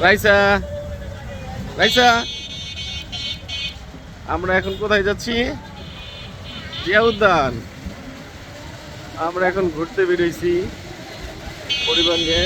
রাইসা, রাইসা, আমরা এখন কোথায় যাচ্ছি? জিয়া উদ্যান। আমরা এখন ঘুরতে বেরিয়েছি পরিবার নিয়ে।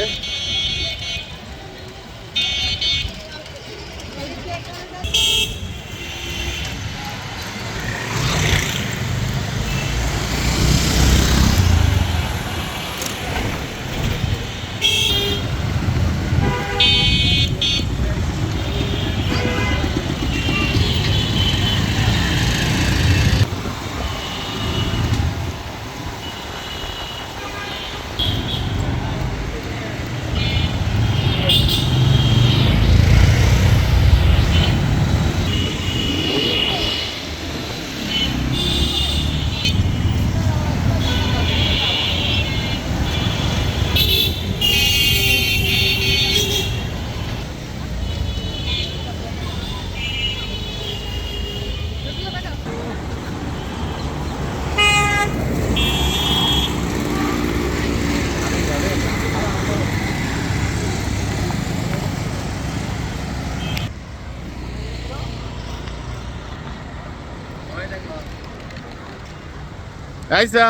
রাইসা,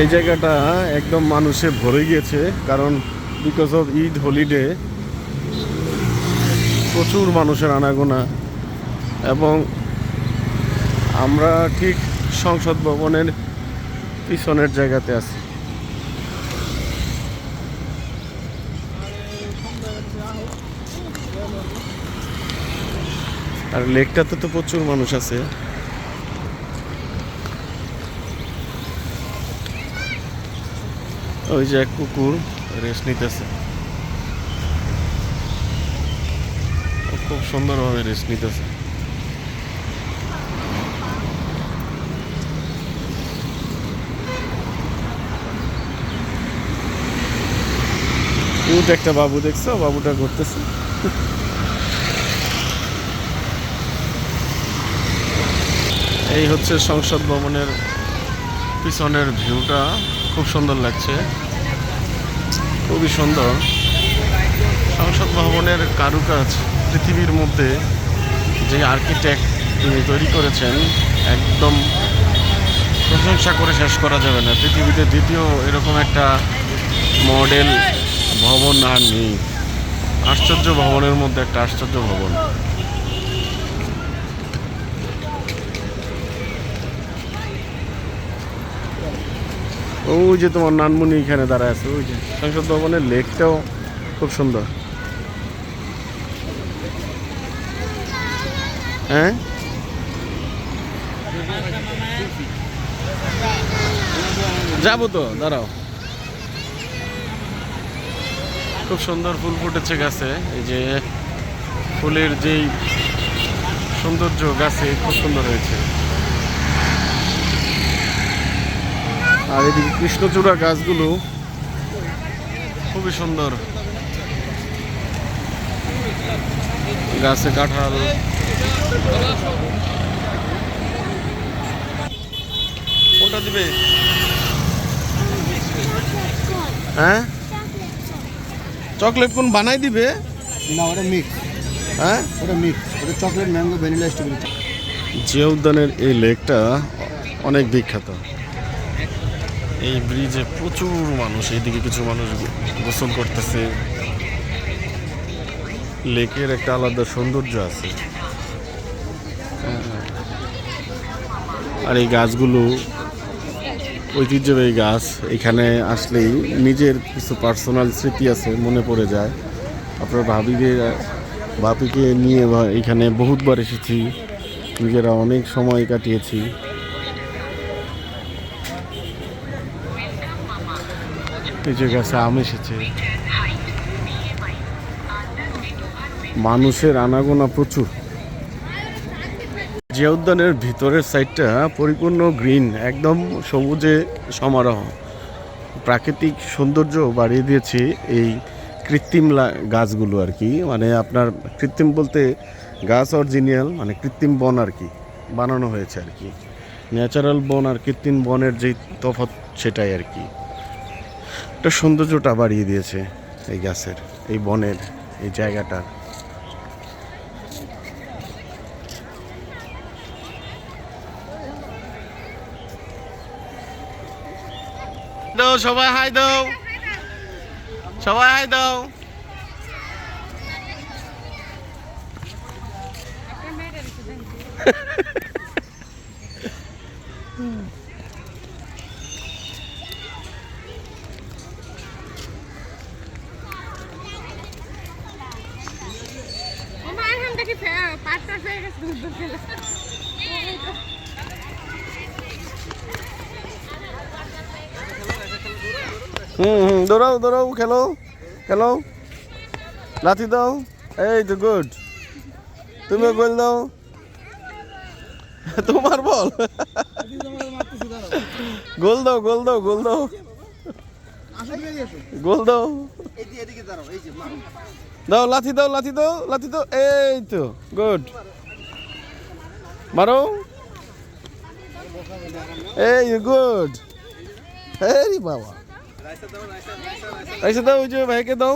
এই জায়গাটা একদম মানুষে ভরে গিয়েছে, কারণ বিকজ অফ ঈদ হলিডে প্রচুর মানুষের আনাগোনা। এবং আমরা ঠিক সংসদ ভবনের পিছনের জায়গাতে আছি। আর লেকটাতে তো প্রচুর মানুষ আছে। ওই যে এক কুকুর রেস্ট নিতেছে, খুব সুন্দরভাবে রেস্ট নিতেছে। একটা বাবু দেখছো, বাবুটা ঘুরতেছে। এই হচ্ছে সংসদ ভবনের পিছনের ভিউটা, খুব সুন্দর লাগছে, খুবই সুন্দর। সংসদ ভবনের কারুকাজ পৃথিবীর মধ্যে যে আর্কিটেক্ট তিনি তৈরি করেছেন, একদম প্রশংসা করে শেষ করা যাবে না। পৃথিবীতে দ্বিতীয় এরকম একটা মডেল ভবন আর নেই। আশ্চর্য ভবনের মধ্যে একটা আশ্চর্য ভবন। ওই যে তোমার নানমুনি এখানে দাঁড়ায় আছে, ওই যে সংসদ ভবনের লেকটাও খুব সুন্দর। হ্যাঁ, যাবো তো, দাঁড়াও। খুব সুন্দর ফুল ফুটেছে গাছে। এই যে ফুলের যেই সৌন্দর্য গাছে খুব সুন্দর হয়েছে। আর এদিকে কৃষ্ণচূড়া গাছগুলো খুবই সুন্দর। গাছে কাঁঠাল। কোনটা দিবে? হ্যাঁ, চকলেট কোন বানাই দিবে? না, ওটা মিক্স। হ্যাঁ, ওটা মিক্স, ওটা chocolate, mango, vanilla, strawberry. Zia উদ্যানের এই লেকটা অনেক বিখ্যাত। এই ব্রিজে প্রচুর মানুষ, এইদিকে কিছু মানুষ গোসল করতেছে। লেকের একটা আলাদা সৌন্দর্য আছে। আর এই গাছগুলো ঐতিহ্যবাহী গাছ। এখানে আসলেই নিজের কিছু পার্সোনাল স্মৃতি আছে, মনে পড়ে যায়। আপনার ভাবিকে নিয়ে এখানে বহুতবার এসেছি, নিজেরা অনেক সময় কাটিয়েছি। এই যে গাছে আম এসেছে। মানুষের আনাগোনা প্রচুর। জিয়া উদ্যানের ভিতরের সাইডটা পরিপূর্ণ গ্রিন, একদম সবুজে সমারোহ। প্রাকৃতিক সৌন্দর্য বাড়িয়ে দিয়েছে এই কৃত্রিম গাছগুলো আর কি। মানে আপনার কৃত্রিম বলতে গাছ অরিজিনাল, মানে কৃত্রিম বন আর কি। বানানো হয়েছে আর কি। ন্যাচারাল বন আর কৃত্রিম বনের যে তফাৎ সেটাই আর কি। একটা সৌন্দর্যটা বাড়িয়ে দিয়েছে এই গাছের, এই বনের, এই জায়গাটা। দাও সবাই হাই দাও, সবাই হাই দাও। দৌড়াও দৌড়াও, খেলো খেলো, লাথি দাও। এই তো গুড, তুমিও গোল দাও। তোমার বল, গোল দাও গোল দাও গোল দাও গোল দাও, দাও লাথি দাও লাথি দাও লাথি দাও। এই তো গুড, মারো। এই গুড, এই বাবা, রাইসা দাও, ওই যে ভাইকে দাও।